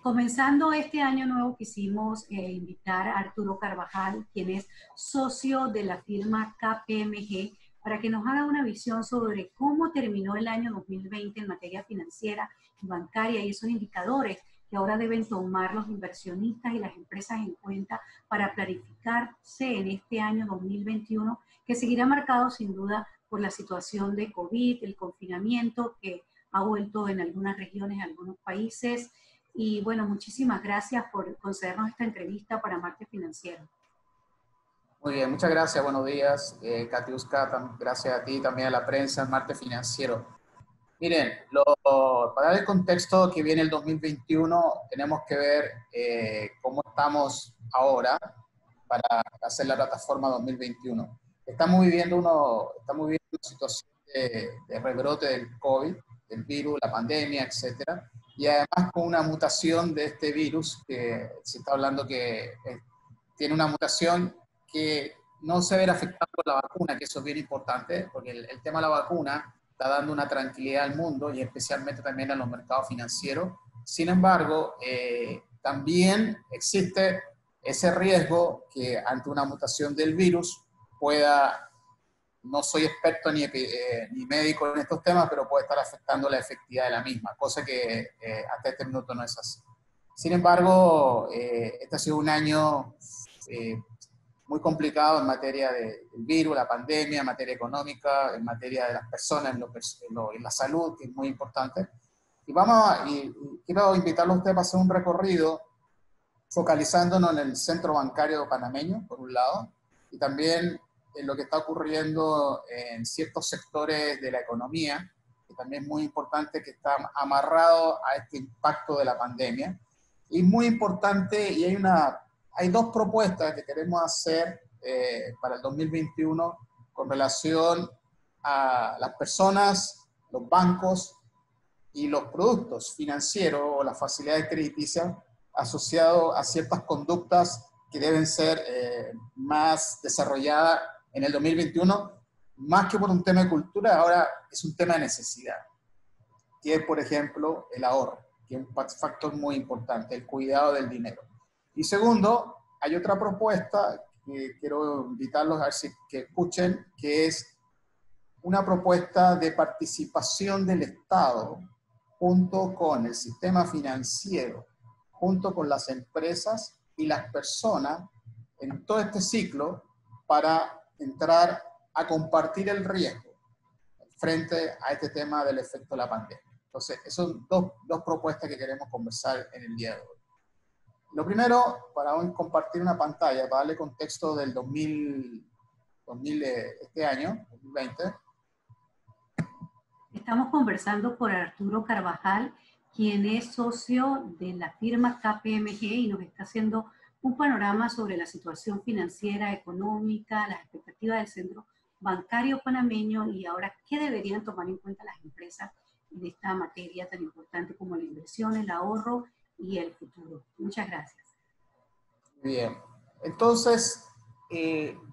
Comenzando este año nuevo quisimos invitar a Arturo Carvajal, quien es socio de la firma KPMG, para que nos haga una visión sobre cómo terminó el año 2020 en materia financiera y bancaria y esos indicadores que ahora deben tomar los inversionistas y las empresas en cuenta para planificarse en este año 2021, que seguirá marcado sin duda por la situación de COVID, el confinamiento que ha vuelto en algunas regiones, en algunos países. Y bueno, muchísimas gracias por concedernos esta entrevista para Martes Financiero. Muy bien, muchas gracias, buenos días, Katiuska, gracias a ti, también a la prensa, Martes Financiero. Miren, para dar el contexto que viene el 2021, tenemos que ver cómo estamos ahora para hacer la plataforma 2021. Estamos viviendo una situación de rebrote del COVID, del virus, la pandemia, etcétera, y además con una mutación de este virus que se está hablando que tiene una mutación que no se ve afectada por la vacuna, que eso es bien importante, porque el tema de la vacuna está dando una tranquilidad al mundo y especialmente también a los mercados financieros. Sin embargo, también existe ese riesgo que ante una mutación del virus pueda, no soy experto ni médico en estos temas, pero puede estar afectando la efectividad de la misma, cosa que hasta este minuto no es así. Sin embargo, este ha sido un año muy complicado en materia del virus, la pandemia, en materia económica, en materia de las personas, en la salud, que es muy importante. Y quiero invitarlo a usted a hacer un recorrido focalizándonos en el centro bancario panameño, por un lado, y también en lo que está ocurriendo en ciertos sectores de la economía, que también es muy importante, que está amarrado a este impacto de la pandemia. Y muy importante, y hay dos propuestas que queremos hacer para el 2021 con relación a las personas, los bancos y los productos financieros o las facilidades crediticias asociados a ciertas conductas que deben ser más desarrolladas en el 2021, más que por un tema de cultura, ahora es un tema de necesidad, que es, por ejemplo, el ahorro, que es un factor muy importante, el cuidado del dinero. Y segundo, hay otra propuesta que quiero invitarlos a ver que escuchen, que es una propuesta de participación del Estado junto con el sistema financiero, junto con las empresas y las personas en todo este ciclo para entrar a compartir el riesgo frente a este tema del efecto de la pandemia. Entonces, esas son dos propuestas que queremos conversar en el día de hoy. Lo primero, para hoy compartir una pantalla, para darle contexto del este año, 2020. Estamos conversando con Arturo Carvajal, quien es socio de la firma KPMG y nos está haciendo un panorama sobre la situación financiera, económica, las expectativas del centro bancario panameño y ahora qué deberían tomar en cuenta las empresas en esta materia tan importante como la inversión, el ahorro y el futuro. Muchas gracias. Bien, entonces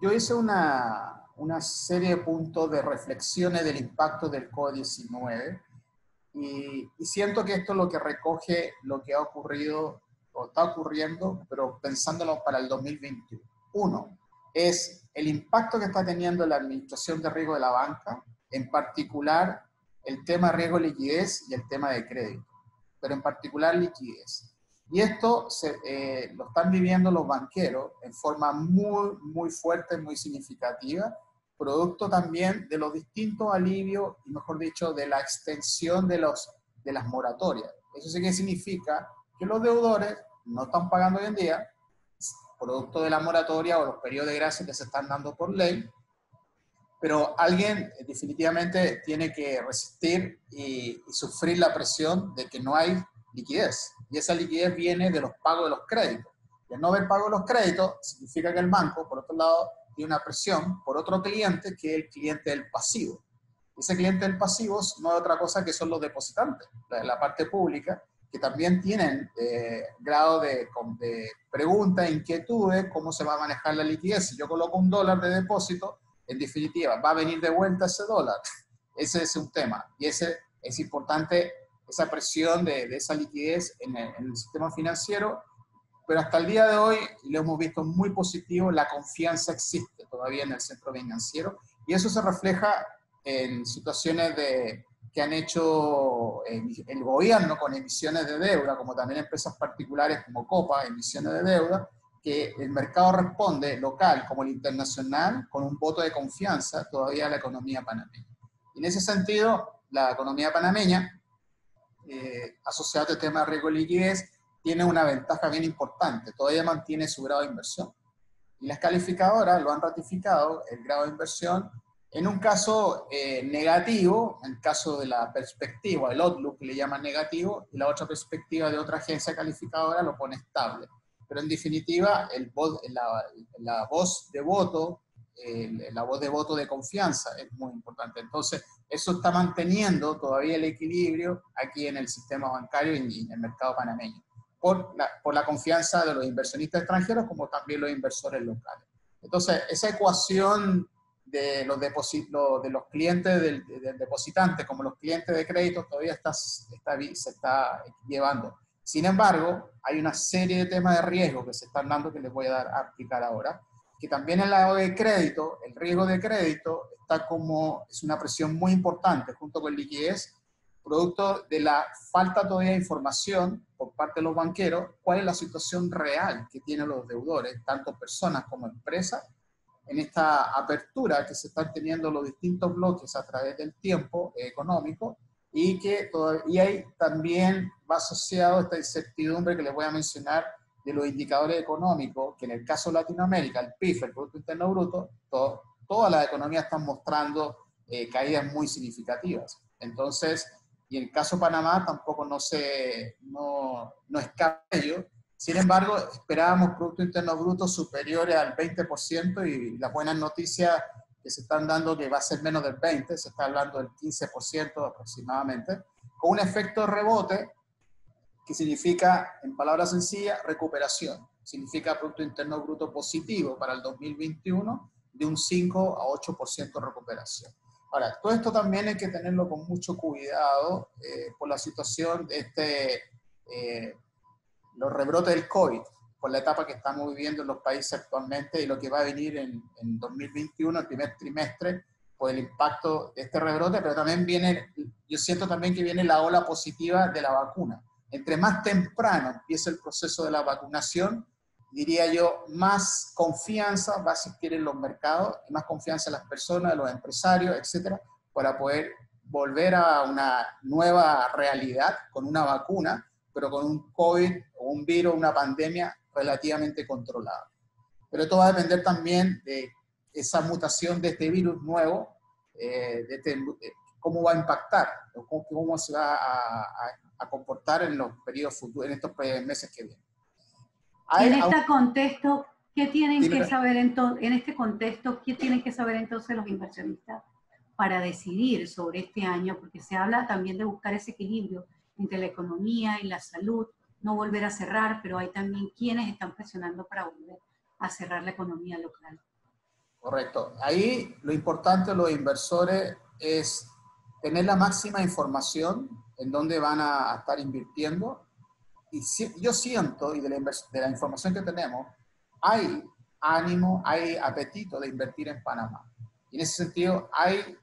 yo hice una serie de puntos de reflexiones del impacto del COVID-19 y siento que esto es lo que recoge lo que ha ocurrido o está ocurriendo, pero pensándolo para el 2021. Uno, es el impacto que está teniendo la administración de riesgo de la banca, en particular el tema de riesgo de liquidez y el tema de crédito, pero en particular liquidez. Y esto lo están viviendo los banqueros en forma muy, muy fuerte, muy significativa, producto también de los distintos alivios, y mejor dicho, de la extensión de las moratorias. Eso sí que significa que los deudores no están pagando hoy en día, producto de la moratoria o los periodos de gracia que se están dando por ley, pero alguien definitivamente tiene que resistir y sufrir la presión de que no hay liquidez. Y esa liquidez viene de los pagos de los créditos. Y el no haber pago de los créditos significa que el banco, por otro lado, tiene una presión por otro cliente, que es el cliente del pasivo. Ese cliente del pasivo no es otra cosa que son los depositantes, la parte pública, que también tienen grado de preguntas, inquietudes, cómo se va a manejar la liquidez. Si yo coloco $1 de depósito, en definitiva, ¿va a venir de vuelta ese dólar? Ese es un tema. Y ese es importante esa presión de esa liquidez en el sistema financiero, pero hasta el día de hoy, y lo hemos visto muy positivo, la confianza existe todavía en el centro financiero, y eso se refleja en situaciones que han hecho el gobierno con emisiones de deuda, como también empresas particulares como Copa, emisiones de deuda, que el mercado responde, local como el internacional, con un voto de confianza todavía a la economía panameña. Y en ese sentido, la economía panameña, asociada al tema de riesgo de liquidez, tiene una ventaja bien importante, todavía mantiene su grado de inversión. Y las calificadoras lo han ratificado, el grado de inversión, en un caso negativo, en el caso de la perspectiva, el outlook que le llaman negativo, y la otra perspectiva de otra agencia calificadora lo pone estable. Pero en definitiva, la voz de voto, la voz de voto de confianza es muy importante. Entonces, eso está manteniendo todavía el equilibrio aquí en el sistema bancario y en el mercado panameño, por la confianza de los inversionistas extranjeros como también los inversores locales. Entonces, esa ecuación de los clientes del depositante como los clientes de crédito todavía se está llevando. Sin embargo, hay una serie de temas de riesgo que se están dando que les voy a explicar ahora, que también en el lado de crédito, el riesgo de crédito es una presión muy importante junto con liquidez, producto de la falta todavía de información por parte de los banqueros, cuál es la situación real que tienen los deudores, tanto personas como empresas, en esta apertura que se están teniendo los distintos bloques a través del tiempo económico, y que todavía también va asociado a esta incertidumbre que les voy a mencionar de los indicadores económicos, que en el caso de Latinoamérica, el PIB, el Producto Interno Bruto, todas las economías están mostrando caídas muy significativas. Entonces, y en el caso de Panamá tampoco no escapa ello. Sin embargo, esperábamos Producto Interno Bruto superiores al 20%, y las buenas noticias que se están dando que va a ser menos del 20%, se está hablando del 15% aproximadamente, con un efecto de rebote que significa, en palabras sencillas, recuperación. Significa Producto Interno Bruto positivo para el 2021 de un 5 a 8% de recuperación. Ahora, todo esto también hay que tenerlo con mucho cuidado por la situación de los rebrotes del COVID, por la etapa que estamos viviendo en los países actualmente y lo que va a venir en 2021, el primer trimestre, por el impacto de este rebrote, pero también yo siento también que viene la ola positiva de la vacuna. Entre más temprano empiece el proceso de la vacunación, diría yo, más confianza va a existir en los mercados, y más confianza en las personas, en los empresarios, etcétera, para poder volver a una nueva realidad con una vacuna, pero con un COVID o un virus, una pandemia relativamente controlada. Pero esto va a depender también de esa mutación de este virus nuevo, cómo va a impactar, cómo se va a comportar en los periodos futuros, en estos meses que vienen. En este contexto, ¿qué tienen que saber entonces los inversionistas para decidir sobre este año? Porque se habla también de buscar ese equilibrio entre la economía y la salud, no volver a cerrar, pero hay también quienes están presionando para volver a cerrar la economía local. Correcto. Ahí lo importante de los inversores es tener la máxima información en dónde van a estar invirtiendo. Y yo siento, y de la información que tenemos, hay ánimo, hay apetito de invertir en Panamá. Y en ese sentido hay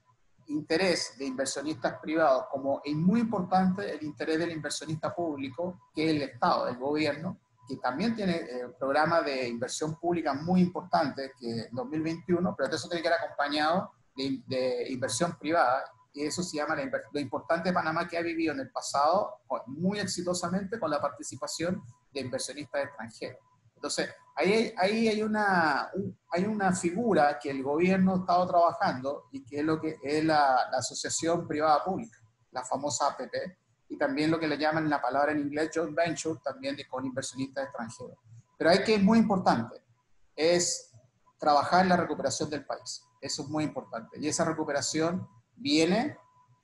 interés de inversionistas privados, como es muy importante el interés del inversionista público, que es el Estado, el gobierno, que también tiene programas de inversión pública muy importantes que en 2021, pero eso tiene que ir acompañado de inversión privada, y eso se llama lo importante de Panamá, que ha vivido en el pasado muy exitosamente con la participación de inversionistas extranjeros. Entonces, ahí hay una figura que el gobierno ha estado trabajando, y que es lo que es la asociación privada pública, la famosa APP, y también lo que le llaman la palabra en inglés joint venture, también con inversionistas extranjeros. Pero hay que es muy importante, es trabajar en la recuperación del país. Eso es muy importante. Y esa recuperación viene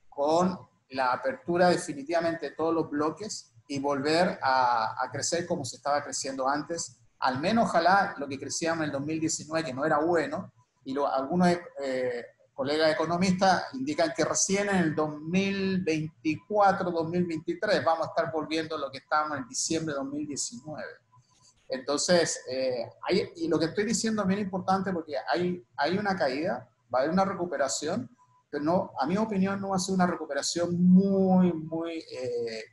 con la apertura definitivamente de todos los bloques y volver a crecer como se estaba creciendo antes, al menos ojalá lo que crecíamos en el 2019, que no era bueno, y algunos colegas economistas indican que recién en el 2024, 2023 vamos a estar volviendo a lo que estábamos en diciembre de 2019. Entonces, y lo que estoy diciendo es bien importante porque hay una caída, va a haber una recuperación, pero no, a mi opinión no va a ser una recuperación muy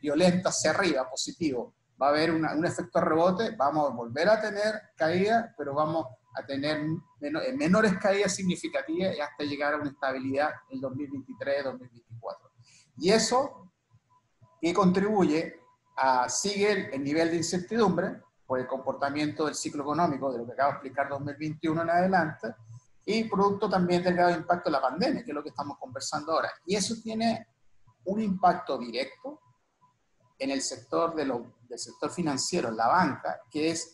violenta hacia arriba, positivo. Va a haber un efecto rebote, vamos a volver a tener caída, pero vamos a tener menores caídas significativas y hasta llegar a una estabilidad en 2023-2024. Y eso que contribuye sigue el nivel de incertidumbre por el comportamiento del ciclo económico, de lo que acabo de explicar 2021 en adelante, y producto también del grado de impacto de la pandemia, que es lo que estamos conversando ahora. Y eso tiene un impacto directo en el sector del sector financiero, en la banca, que es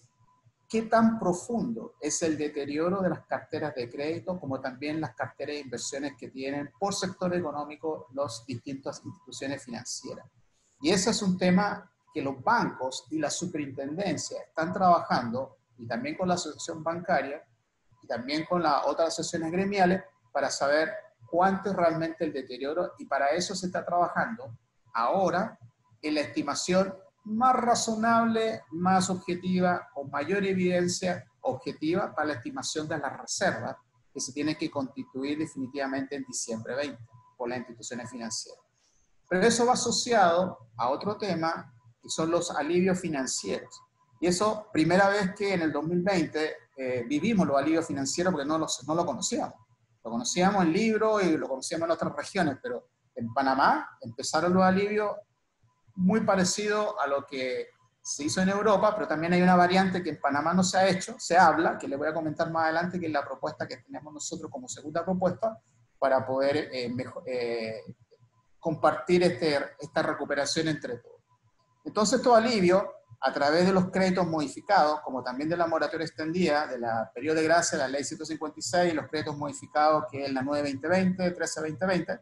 qué tan profundo es el deterioro de las carteras de crédito, como también las carteras de inversiones que tienen por sector económico las distintas instituciones financieras. Y ese es un tema que los bancos y la superintendencia están trabajando, y también con la asociación bancaria, y también con las otras asociaciones gremiales, para saber cuánto es realmente el deterioro, y para eso se está trabajando ahora en la estimación más razonable, más objetiva, con mayor evidencia objetiva para la estimación de las reservas que se tienen que constituir definitivamente en diciembre 20 por las instituciones financieras. Pero eso va asociado a otro tema, que son los alivios financieros. Y eso, primera vez que en el 2020 vivimos los alivios financieros porque no lo conocíamos. Lo conocíamos en libros y lo conocíamos en otras regiones, pero en Panamá empezaron los alivios muy parecido a lo que se hizo en Europa, pero también hay una variante que en Panamá no se ha hecho, se habla, que les voy a comentar más adelante, que es la propuesta que tenemos nosotros como segunda propuesta para poder compartir esta recuperación entre todos. Entonces, todo alivio, a través de los créditos modificados, como también de la moratoria extendida, de la periodo de gracia, la ley 156, y los créditos modificados, que es la 9-2020, 13-2020,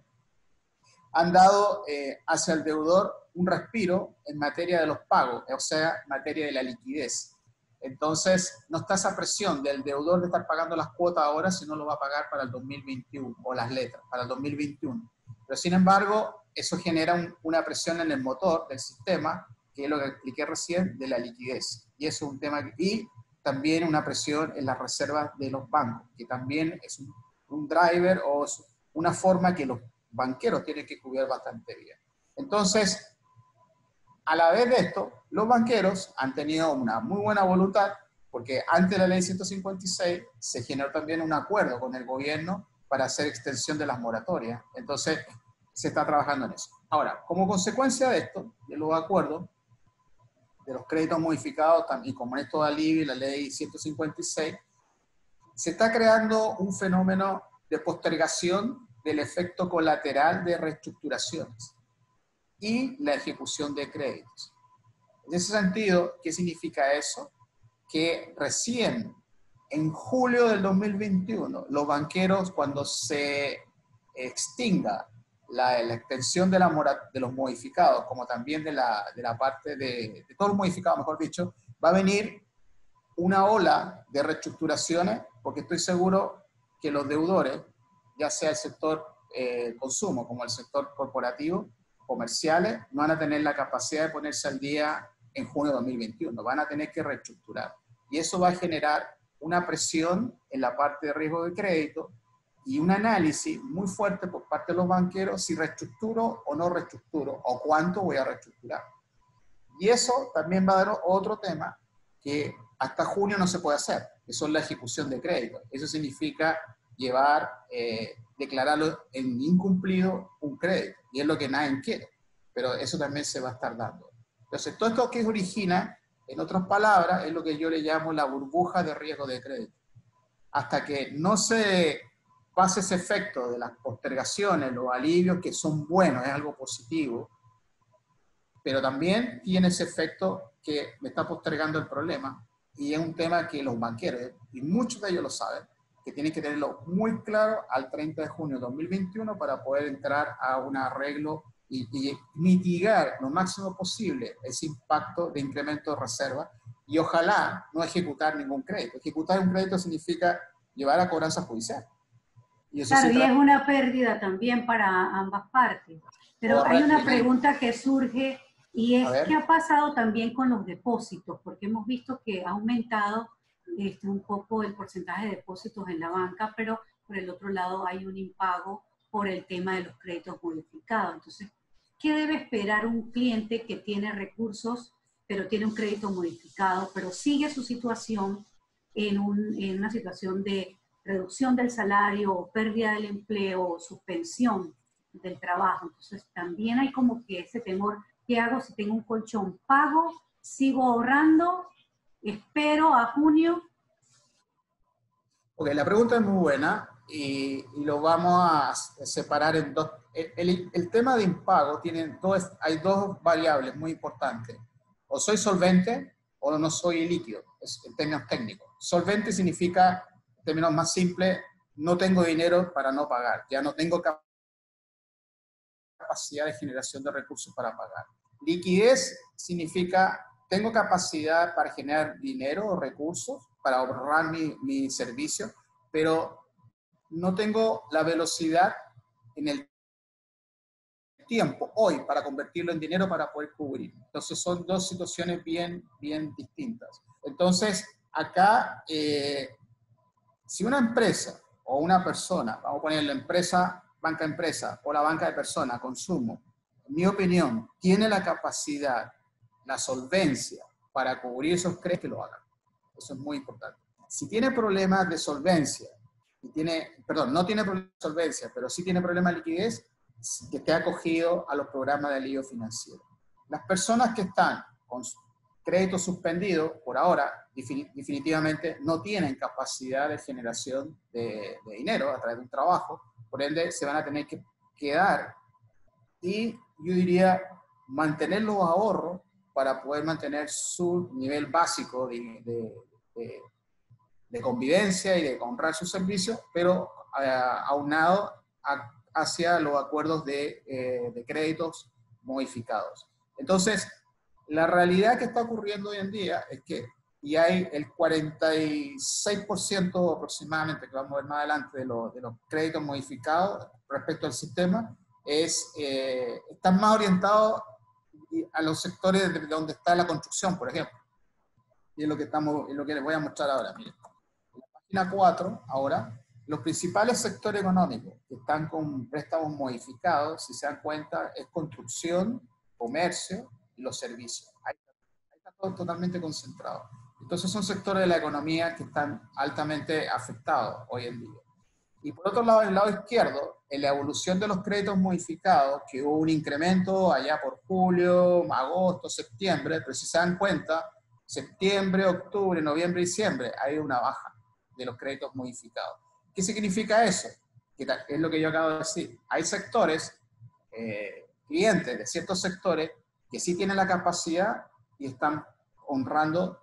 han dado hacia el deudor un respiro en materia de los pagos, o sea, en materia de la liquidez. Entonces, no está esa presión del deudor de estar pagando las cuotas ahora, si no lo va a pagar para el 2021, o las letras, para el 2021. Pero, sin embargo, eso genera una presión en el motor del sistema, que es lo que expliqué recién, de la liquidez. Y eso es un tema, y también una presión en las reservas de los bancos, que también es un driver o es una forma que los banqueros tienen que cubrir bastante bien. Entonces, a la vez de esto, los banqueros han tenido una muy buena voluntad, porque antes de la ley 156 se generó también un acuerdo con el gobierno para hacer extensión de las moratorias. Entonces, se está trabajando en eso. Ahora, como consecuencia de esto, de los acuerdos, de los créditos modificados, y como en esto de alivio y la ley 156, se está creando un fenómeno de postergación del efecto colateral de reestructuraciones y la ejecución de créditos. En ese sentido, ¿qué significa eso? Que recién en julio del 2021, los banqueros, cuando se extinga la extensión de los modificados, como también de la parte de todos los modificados, mejor dicho, va a venir una ola de reestructuraciones, porque estoy seguro que los deudores, ya sea el sector consumo como el sector corporativo, comerciales, no van a tener la capacidad de ponerse al día en junio de 2021, van a tener que reestructurar. Y eso va a generar una presión en la parte de riesgo de crédito y un análisis muy fuerte por parte de los banqueros si reestructuro o no reestructuro, o cuánto voy a reestructurar. Y eso también va a dar otro tema que hasta junio no se puede hacer, que son la ejecución de crédito. Eso significa declararlo en incumplido un crédito, y es lo que nadie quiere, pero eso también se va a estar dando. Entonces, todo esto que origina, en otras palabras, es lo que yo le llamo la burbuja de riesgo de crédito. Hasta que no se pase ese efecto de las postergaciones, los alivios, que son buenos, es algo positivo, pero también tiene ese efecto que me está postergando el problema, y es un tema que los banqueros, y muchos de ellos lo saben, que tienen que tenerlo muy claro al 30 de junio de 2021 para poder entrar a un arreglo y mitigar lo máximo posible ese impacto de incremento de reserva, y ojalá no ejecutar ningún crédito. Ejecutar un crédito significa llevar a cobranza judicial. Y eso Claro, sí y trae... es una pérdida también para ambas partes. Pero hay Correcto. una pregunta que surge y A es, ¿qué ver. ha pasado también con los depósitos? Porque hemos visto que ha aumentado un poco el porcentaje de depósitos en la banca, pero por el otro lado hay un impago por el tema de los créditos modificados. Entonces, ¿qué debe esperar un cliente que tiene recursos, pero tiene un crédito modificado, pero sigue su situación en una situación de reducción del salario o pérdida del empleo o suspensión del trabajo? Entonces también hay como que ese temor, ¿qué hago si tengo un colchón? ¿Pago? ¿Sigo ahorrando? ¿Espero a junio? Ok, la pregunta es muy buena y lo vamos a separar en dos. El tema de impago hay dos variables muy importantes. O soy solvente o no soy líquido, en términos técnicos. Solvente significa, en términos más simples, no tengo dinero para no pagar, ya no tengo capacidad de generación de recursos para pagar. Liquidez significa, tengo capacidad para generar dinero o recursos para ahorrar mi servicio, pero no tengo la velocidad en el tiempo hoy para convertirlo en dinero para poder cubrir. Entonces son dos situaciones bien, bien distintas. Entonces, acá, si una empresa o una persona, vamos a poner la empresa, banca empresa o la banca de persona, consumo, en mi opinión, tiene la capacidad, la solvencia para cubrir esos créditos, que lo hagan. Eso es muy importante. Si tiene problemas de solvencia, no tiene problemas de solvencia, pero sí tiene problemas de liquidez, que esté acogido a los programas de alivio financiero. Las personas que están con crédito suspendido, por ahora, definitivamente no tienen capacidad de generación de dinero a través de un trabajo, por ende se van a tener que quedar y yo diría mantener los ahorros para poder mantener su nivel básico de convivencia y de honrar sus servicios, pero aunado hacia los acuerdos de créditos modificados. Entonces, la realidad que está ocurriendo hoy en día es que y hay el 46% aproximadamente, que vamos a ver más adelante, de los créditos modificados respecto al sistema, están más orientados a los sectores de donde está la construcción, por ejemplo. Y es lo que les voy a mostrar ahora. Miren. En la página 4, ahora, los principales sectores económicos que están con préstamos modificados, si se dan cuenta, es construcción, comercio y los servicios. Ahí está todo totalmente concentrado. Entonces son sectores de la economía que están altamente afectados hoy en día. Y por otro lado, en el lado izquierdo, en la evolución de los créditos modificados, que hubo un incremento allá por julio, agosto, septiembre, pero si se dan cuenta, septiembre, octubre, noviembre, diciembre, hay una baja de los créditos modificados. ¿Qué significa eso? Que es lo que yo acabo de decir. Hay sectores, clientes de ciertos sectores, que sí tienen la capacidad y están honrando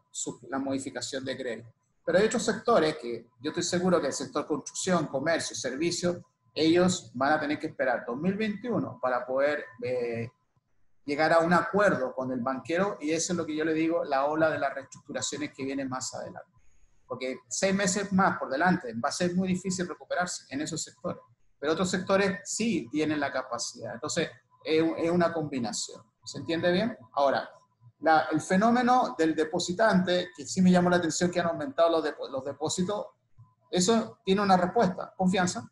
la modificación de crédito. Pero hay otros sectores que yo estoy seguro que el sector construcción, comercio, servicios, ellos van a tener que esperar 2021 para poder llegar a un acuerdo con el banquero, y eso es lo que yo le digo, la ola de las reestructuraciones que viene más adelante. Porque 6 meses más por delante va a ser muy difícil recuperarse en esos sectores. Pero otros sectores sí tienen la capacidad. Entonces, es una combinación. ¿Se entiende bien? Ahora, el fenómeno del depositante, que sí me llamó la atención que han aumentado los depósitos, eso tiene una respuesta, confianza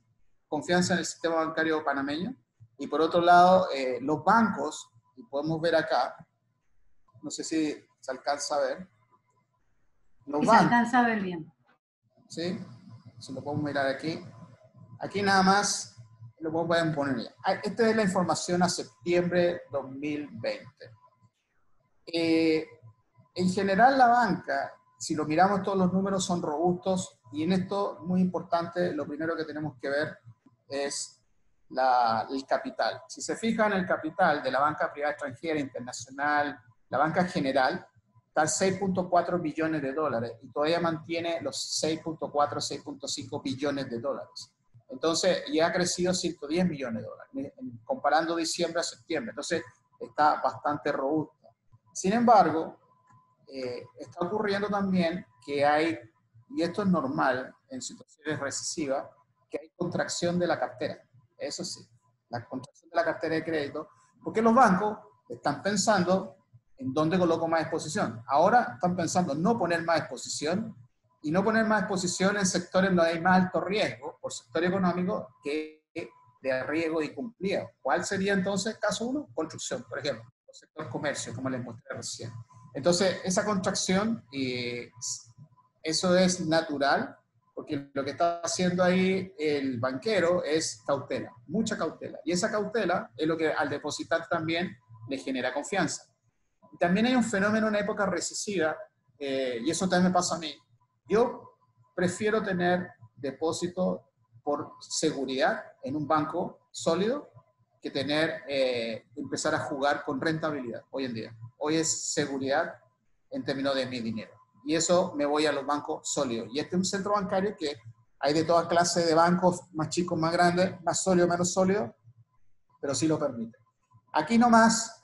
en el sistema bancario panameño, y por otro lado, los bancos, y podemos ver acá, no sé si se alcanza a ver, los Y se bancos, alcanza a ver bien. ¿sí? Si lo podemos mirar aquí nada más, lo pueden poner ya. Esta es la información a septiembre 2020. En general la banca, si lo miramos todos los números son robustos, y en esto muy importante, lo primero que tenemos que ver es el capital. Si se fijan, el capital de la banca privada extranjera, internacional, la banca general, está en 6.4 billones de dólares y todavía mantiene los 6.4, 6.5 billones de dólares. Entonces, ya ha crecido 110 millones de dólares, comparando diciembre a septiembre. Entonces, está bastante robusta. Sin embargo, está ocurriendo también que hay, y esto es normal en situaciones recesivas, que hay contracción de la cartera. Eso sí, la contracción de la cartera de crédito, porque los bancos están pensando en dónde coloco más exposición. Ahora están pensando en no poner más exposición y no poner más exposición en sectores donde hay más alto riesgo por sector económico que de riesgo y cumplida. ¿Cuál sería entonces, caso 1? Construcción, por ejemplo, o sector comercio, como les mostré recién. Entonces, esa contracción, eso es natural, porque lo que está haciendo ahí el banquero es cautela, mucha cautela. Y esa cautela es lo que al depositar también le genera confianza. También hay un fenómeno en época recesiva, y eso también me pasa a mí. Yo prefiero tener depósito por seguridad en un banco sólido que empezar a jugar con rentabilidad hoy en día. Hoy es seguridad en términos de mi dinero. Y eso me voy a los bancos sólidos. Y este es un centro bancario que hay de todas clases de bancos, más chicos, más grandes, más sólidos, menos sólidos, pero sí lo permite. Aquí nomás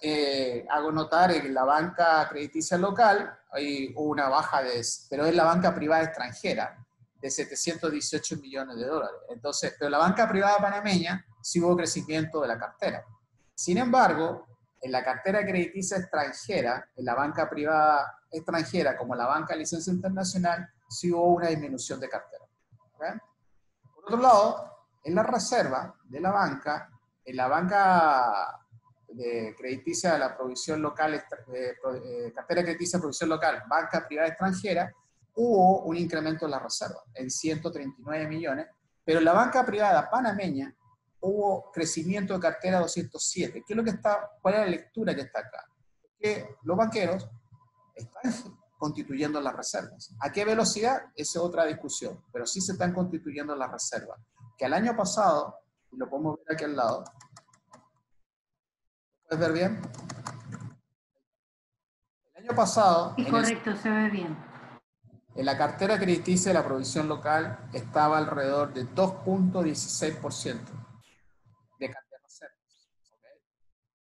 hago notar que en la banca crediticia local hay una baja pero es la banca privada extranjera, de 718 millones de dólares. Entonces, pero la banca privada panameña sí hubo crecimiento de la cartera. Sin embargo, en la cartera crediticia extranjera, en la banca privada extranjera, como la banca de licencia internacional, sí hubo una disminución de cartera. ¿Okay? Por otro lado, en la reserva de la banca, en la banca de crediticia de la provisión local, cartera crediticia de provisión local, banca privada extranjera, hubo un incremento en la reserva en 139 millones, pero en la banca privada panameña hubo crecimiento de cartera 207. ¿Qué es lo que está, cuál es la lectura que está acá? Que los banqueros están constituyendo las reservas. ¿A qué velocidad? Esa es otra discusión, pero sí se están constituyendo las reservas. Que el año pasado, y lo podemos ver aquí al lado, ¿puedes ver bien? El año pasado... Sí, correcto, se ve bien. En la cartera crediticia de la provisión local estaba alrededor de 2.16% de cartera de reservas. ¿Okay?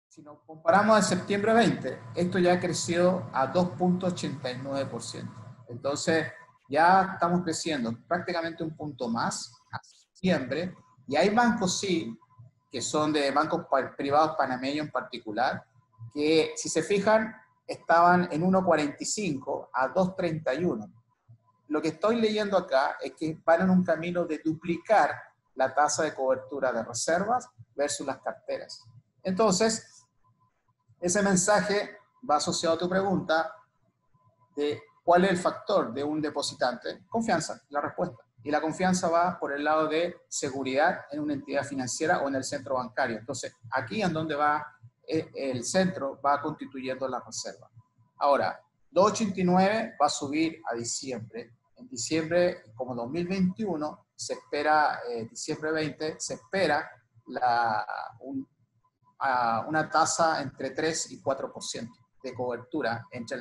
Si nos comparamos a septiembre 20, esto ya creció a 2.89%. Entonces, ya estamos creciendo prácticamente un punto más a septiembre. Y hay bancos, sí, que son de bancos privados panameños en particular, que si se fijan, estaban en 1.45 a 2.31. Lo que estoy leyendo acá es que van en un camino de duplicar la tasa de cobertura de reservas versus las carteras. Entonces, ese mensaje va asociado a tu pregunta de cuál es el factor de un depositante. Confianza, la respuesta. Y la confianza va por el lado de seguridad en una entidad financiera o en el centro bancario. Entonces, aquí en donde va el centro, va constituyendo la reserva. Ahora, 2.89 va a subir a diciembre. En diciembre, como 2021, se espera, diciembre 20, se espera una tasa entre 3 y 4% de cobertura entre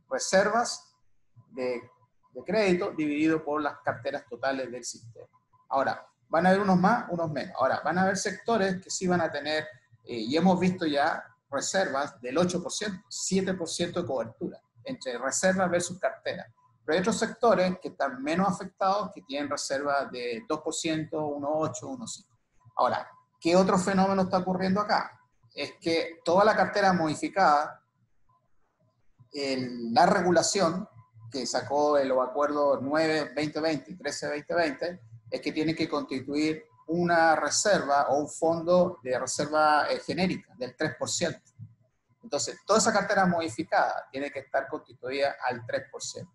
reservas de crédito dividido por las carteras totales del sistema. Ahora, van a haber unos más, unos menos. Ahora, van a haber sectores que sí van a tener, y hemos visto ya reservas del 8%, 7% de cobertura entre reservas versus cartera. Pero hay otros sectores que están menos afectados, que tienen reservas de 2%, 1.8%, 1.5%. Ahora, ¿qué otro fenómeno está ocurriendo acá? Es que toda la cartera modificada, la regulación que sacó el acuerdo 9-2020 y 13-2020, es que tiene que constituir una reserva o un fondo de reserva genérica del 3%. Entonces, toda esa cartera modificada tiene que estar constituida al 3%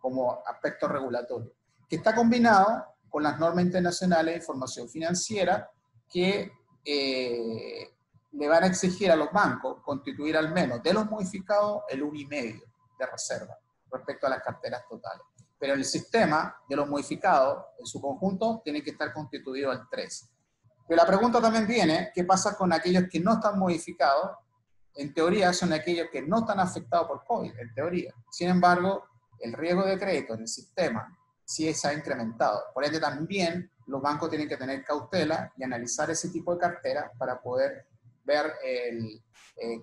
como aspecto regulatorio, que está combinado con las normas internacionales de información financiera que le van a exigir a los bancos constituir al menos de los modificados el 1,5% de reserva respecto a las carteras totales. Pero el sistema de los modificados en su conjunto tiene que estar constituido al 3%. Pero la pregunta también viene, ¿qué pasa con aquellos que no están modificados? En teoría son aquellos que no están afectados por COVID, en teoría. Sin embargo, el riesgo de crédito en el sistema sí se ha incrementado. Por ende, también los bancos tienen que tener cautela y analizar ese tipo de cartera para poder ver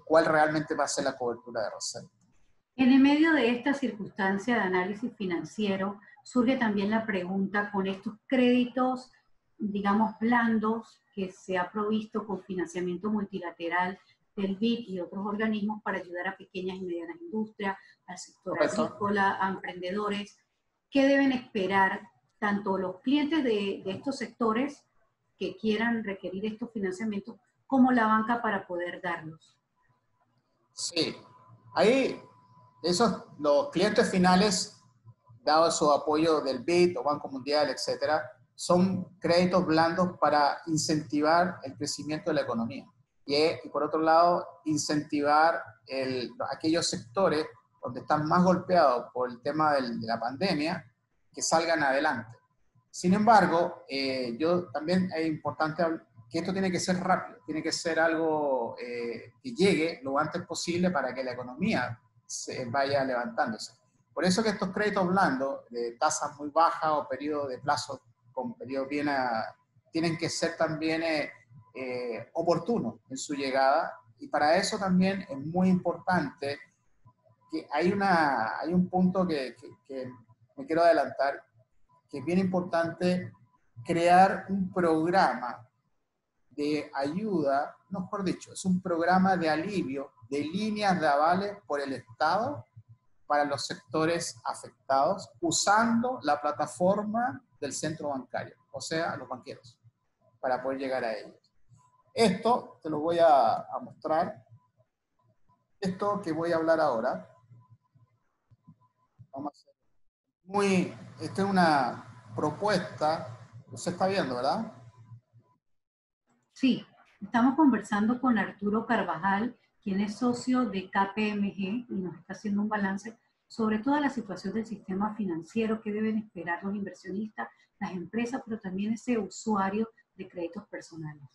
cuál realmente va a ser la cobertura de reserva. En el medio de esta circunstancia de análisis financiero, surge también la pregunta con estos créditos digamos, blandos que se ha provisto con financiamiento multilateral del BID y otros organismos para ayudar a pequeñas y medianas industrias, al sector Correcto. agrícola, a emprendedores. ¿Qué deben esperar tanto los clientes de estos sectores que quieran requerir estos financiamientos como la banca para poder darlos? Sí, ahí los clientes finales, dado su apoyo del BID o Banco Mundial, etcétera, son créditos blandos para incentivar el crecimiento de la economía. Y por otro lado, incentivar aquellos sectores donde están más golpeados por el tema de la pandemia, que salgan adelante. Sin embargo, también es importante que esto tiene que ser rápido, tiene que ser algo que llegue lo antes posible para que la economía se vaya levantándose. Por eso que estos créditos blandos de tasas muy bajas o periodos de plazo con periodos tienen que ser también oportunos en su llegada, y para eso también es muy importante que hay un punto que me quiero adelantar, que es bien importante crear un programa de ayuda, no mejor dicho, es un programa de alivio de líneas de avales por el Estado para los sectores afectados, usando la plataforma del centro bancario, o sea, los banqueros, para poder llegar a ellos. Esto te lo voy a mostrar. Esto que voy a hablar ahora, vamos a hacer esta es una propuesta, usted está viendo, ¿verdad? Sí, estamos conversando con Arturo Carvajal, quien es socio de KPMG y nos está haciendo un balance sobre toda la situación del sistema financiero que deben esperar los inversionistas, las empresas, pero también ese usuario de créditos personales.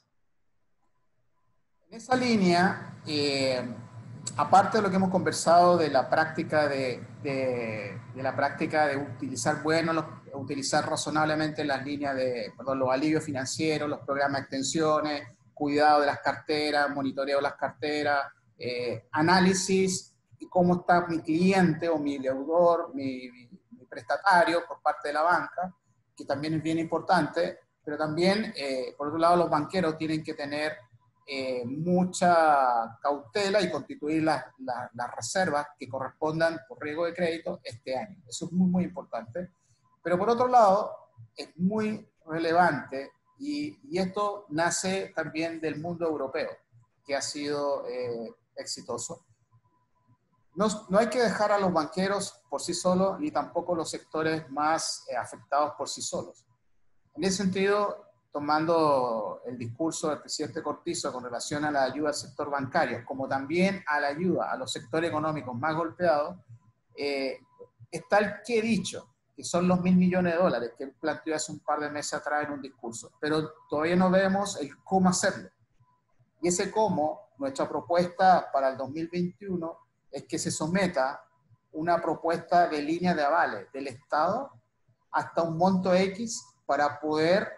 En esa línea, aparte de lo que hemos conversado de la práctica de utilizar razonablemente las líneas los alivios financieros, los programas de extensiones, cuidado de las carteras, monitoreo de las carteras, análisis y cómo está mi cliente o mi deudor, mi prestatario por parte de la banca, que también es bien importante, pero también, por otro lado, los banqueros tienen que tener mucha cautela y constituir las reservas que correspondan por riesgo de crédito este año. Eso es muy, muy importante. Pero por otro lado, es muy relevante y esto nace también del mundo europeo, que ha sido exitoso. No hay que dejar a los banqueros por sí solos, ni tampoco los sectores más afectados por sí solos. En ese sentido, tomando el discurso del presidente Cortizo con relación a la ayuda al sector bancario, como también a la ayuda a los sectores económicos más golpeados, está el qué dicho, que son los $1.000 millones que él planteó hace un par de meses atrás en un discurso, pero todavía no vemos el cómo hacerlo. Y ese cómo, nuestra propuesta para el 2021 es que se someta una propuesta de línea de avales del Estado hasta un monto X para poder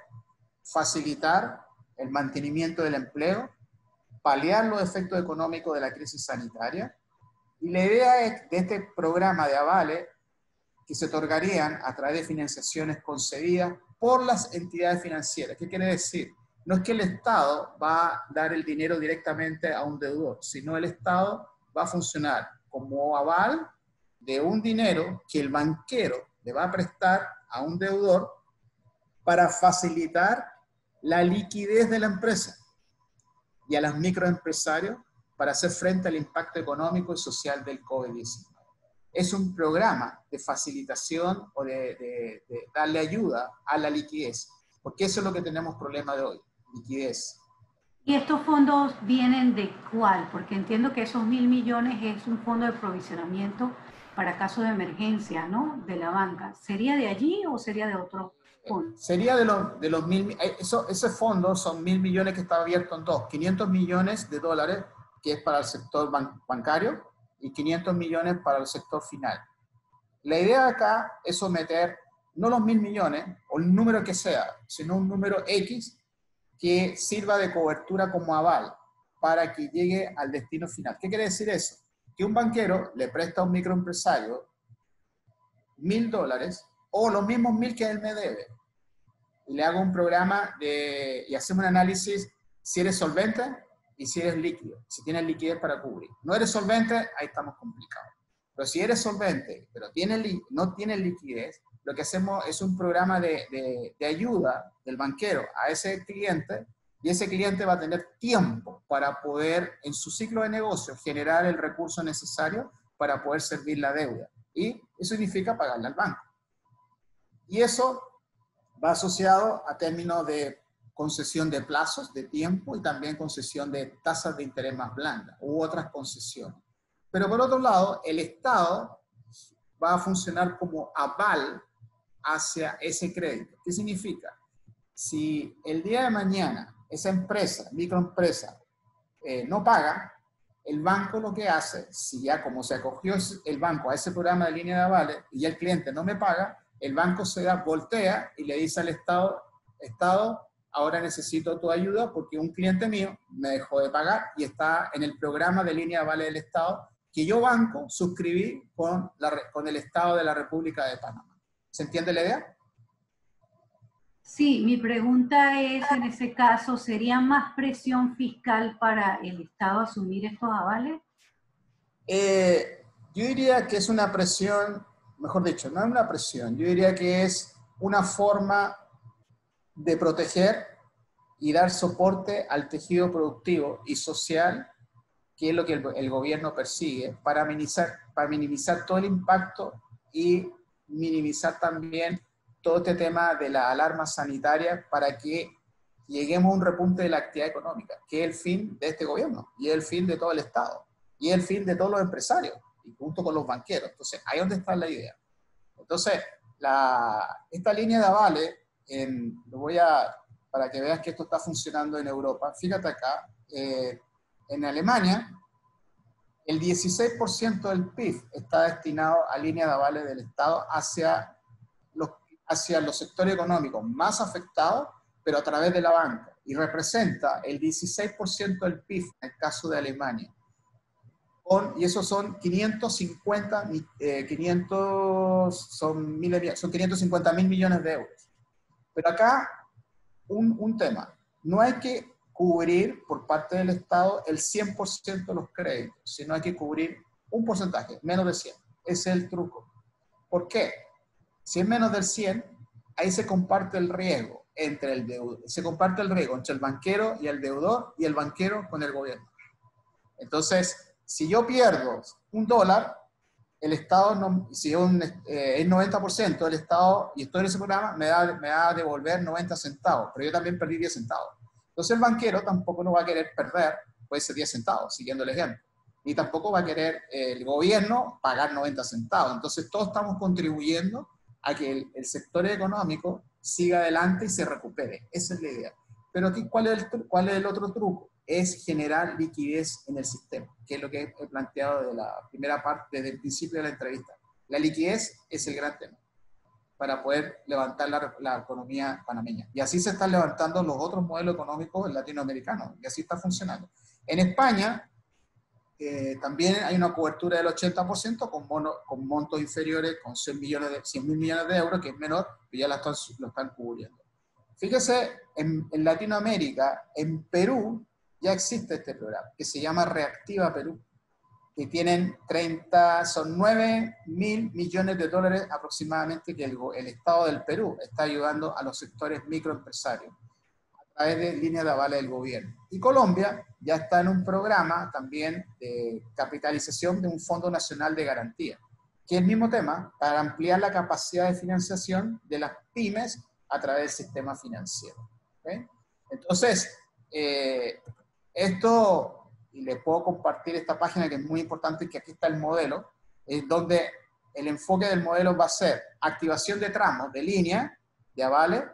facilitar el mantenimiento del empleo, paliar los efectos económicos de la crisis sanitaria. Y la idea es de este programa de avales que se otorgarían a través de financiaciones concedidas por las entidades financieras. ¿Qué quiere decir? No es que el Estado va a dar el dinero directamente a un deudor, sino el Estado va a funcionar como aval de un dinero que el banquero le va a prestar a un deudor para facilitar la liquidez de la empresa y a los microempresarios para hacer frente al impacto económico y social del COVID-19. Es un programa de facilitación o de darle ayuda a la liquidez, porque eso es lo que tenemos problema de hoy, liquidez. ¿Y estos fondos vienen de cuál? Porque entiendo que esos 1.000 millones es un fondo de provisionamiento para casos de emergencia, ¿no? De la banca. ¿Sería de allí o sería de otro fondo? Sería de los 1.000, ese fondo son 1.000 millones que está abierto en dos, 500 millones de dólares que es para el sector bancario y 500 millones para el sector final. La idea acá es someter no los 1.000 millones o el número que sea, sino un número X que sirva de cobertura como aval para que llegue al destino final. ¿Qué quiere decir eso? Que un banquero le presta a un microempresario $1.000 o los mismos 1.000 que él me debe. y le hago un programa y hacemos un análisis si eres solvente y si eres líquido, si tienes liquidez para cubrir. No eres solvente, ahí estamos complicados. Pero si eres solvente, pero no tienes liquidez, lo que hacemos es un programa de ayuda del banquero a ese cliente, y ese cliente va a tener tiempo para poder, en su ciclo de negocio, generar el recurso necesario para poder servir la deuda. Y eso significa pagarle al banco. Y eso va asociado a términos de concesión de plazos, de tiempo, y también concesión de tasas de interés más blandas u otras concesiones. Pero por otro lado, el Estado va a funcionar como aval hacia ese crédito. ¿Qué significa? Si el día de mañana esa empresa, microempresa, no paga, el banco lo que hace, si ya como se acogió el banco a ese programa de línea de avales y ya el cliente no me paga, el banco voltea y le dice al Estado, Estado, ahora necesito tu ayuda porque un cliente mío me dejó de pagar y está en el programa de línea de avales del Estado que yo, banco, suscribí con el Estado de la República de Panamá. ¿Se entiende la idea? Sí, mi pregunta es, en ese caso, ¿sería más presión fiscal para el Estado asumir estos avales? Yo diría que es una presión, mejor dicho, no es una presión, yo diría que es una forma de proteger y dar soporte al tejido productivo y social, que es lo que el gobierno persigue, para minimizar todo el impacto y minimizar también todo este tema de la alarma sanitaria para que lleguemos a un repunte de la actividad económica, que es el fin de este gobierno, y es el fin de todo el Estado, y es el fin de todos los empresarios, y junto con los banqueros. Entonces, ahí es donde está la idea. Entonces, esta línea de avales, para que veas que esto está funcionando en Europa, fíjate acá, en Alemania, el 16% del PIB está destinado a línea de avales del Estado hacia los sectores económicos más afectados, pero a través de la banca, y representa el 16% del PIB en el caso de Alemania. Y esos son 550 mil millones de euros. Pero acá, un tema, no hay que cubrir por parte del Estado el 100% de los créditos, sino hay que cubrir un porcentaje, menos de 100. Ese es el truco. ¿Por qué? Si es menos del 100, ahí se comparte el riesgo entre el deudor, se comparte el riesgo entre el banquero y el deudor, y el banquero con el gobierno. Entonces, si yo pierdo $1, el Estado, si es 90% del Estado y estoy en ese programa, me va a devolver 90 centavos, pero yo también perdí 10 centavos. Entonces el banquero tampoco no va a querer perder, puede ser 10 centavos, siguiendo el ejemplo. Ni tampoco va a querer el gobierno pagar 90 centavos. Entonces todos estamos contribuyendo a que el sector económico siga adelante y se recupere. Esa es la idea. Pero aquí, ¿cuál es el otro truco? Es generar liquidez en el sistema, que es lo que he planteado de la primera parte, desde el principio de la entrevista. La liquidez es el gran tema para poder levantar la economía panameña. Y así se están levantando los otros modelos económicos latinoamericanos, y así está funcionando. En España también hay una cobertura del 80% con montos inferiores, con 100 mil millones de euros, que es menor, pero ya lo están cubriendo. Fíjese, en Latinoamérica, en Perú, ya existe este programa, que se llama Reactiva Perú, que son 9 mil millones de dólares aproximadamente que el Estado del Perú está ayudando a los sectores microempresarios a través de líneas de avales del gobierno. Y Colombia ya está en un programa también de capitalización de un Fondo Nacional de Garantía, que es el mismo tema para ampliar la capacidad de financiación de las pymes a través del sistema financiero. ¿Okay? Entonces, esto, y les puedo compartir esta página que es muy importante, que aquí está el modelo, es donde el enfoque del modelo va a ser activación de tramos, de línea, de avales,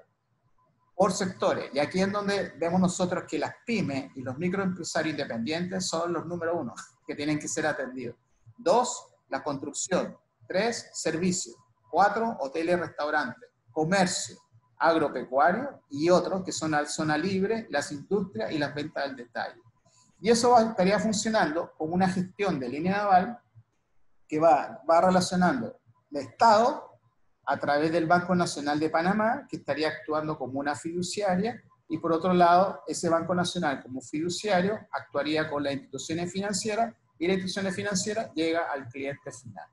por sectores. Y aquí es donde vemos nosotros que las pymes y los microempresarios independientes son los número 1 que tienen que ser atendidos. 2, la construcción. 3, servicios. 4, hoteles y restaurantes. Comercio, agropecuario y otros que son la zona libre, las industrias y las ventas al detalle. Y eso estaría funcionando como una gestión de línea de aval que va relacionando el Estado a través del Banco Nacional de Panamá, que estaría actuando como una fiduciaria, y por otro lado, ese Banco Nacional como fiduciario actuaría con las instituciones financieras, y las instituciones financieras llega al cliente final.